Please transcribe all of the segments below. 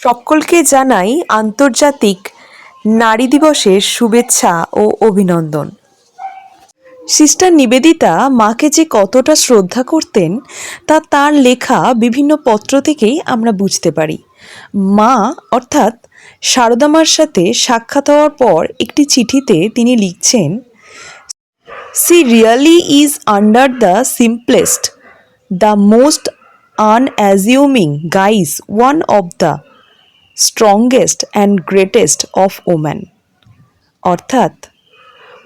সকলকে জানাই আন্তর্জাতিক নারী দিবসের শুভেচ্ছা ও অভিনন্দন। সিস্টার নিবেদিতা মাকে যে কতটা শ্রদ্ধা করতেন তা তার লেখা বিভিন্ন পত্র থেকেই আমরা বুঝতে পারি। মা অর্থাৎ সারদা মার সাথে সাক্ষাৎ হওয়ার পর একটি চিঠিতে তিনি লিখছেন, "She really is under the simplest, the most unassuming guise one of the strongest and greatest of woman", অর্থাৎ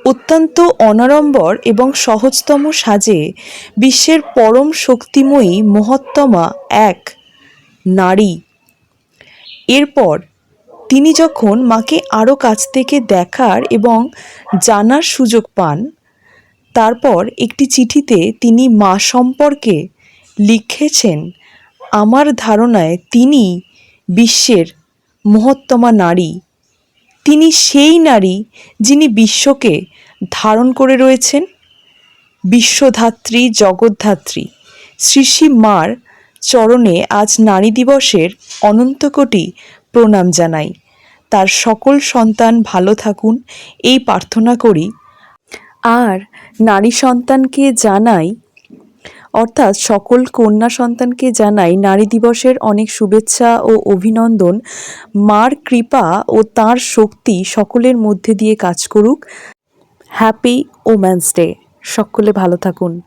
অত্যন্ত অনাড়ম্বর এবং সহজতম সাজে বিশ্বের পরম শক্তিময়ী মহত্তমা এক নারী। এরপর তিনি যখন মাকে আরও কাছ থেকে দেখার এবং জানার সুযোগ পান, তারপর একটি চিঠিতে তিনি মা সম্পর্কে লিখেছেন, "আমার ধারণায় তিনি বিশ্বের মহত্তমা নারী। তিনি সেই নারী যিনি বিশ্বকে ধারণ করে রয়েছেন। বিশ্বধাত্রী, জগদ্ধাত্রী শ্রী শ্রী মার চরণে আজ নারী দিবসের অনন্ত কোটি প্রণাম জানাই। তার সকল সন্তান ভালো থাকুন এই প্রার্থনা করি। আর নারী সন্তানকে জানাই, অর্থাৎ সকল কন্যা সন্তানকে জানাই নারী দিবসের অনেক শুভেচ্ছা ও অভিনন্দন। মার কৃপা ও তাঁর শক্তি সকলের মধ্যে দিয়ে কাজ করুক। Happy woman's day. সকলে ভালো থাকুন।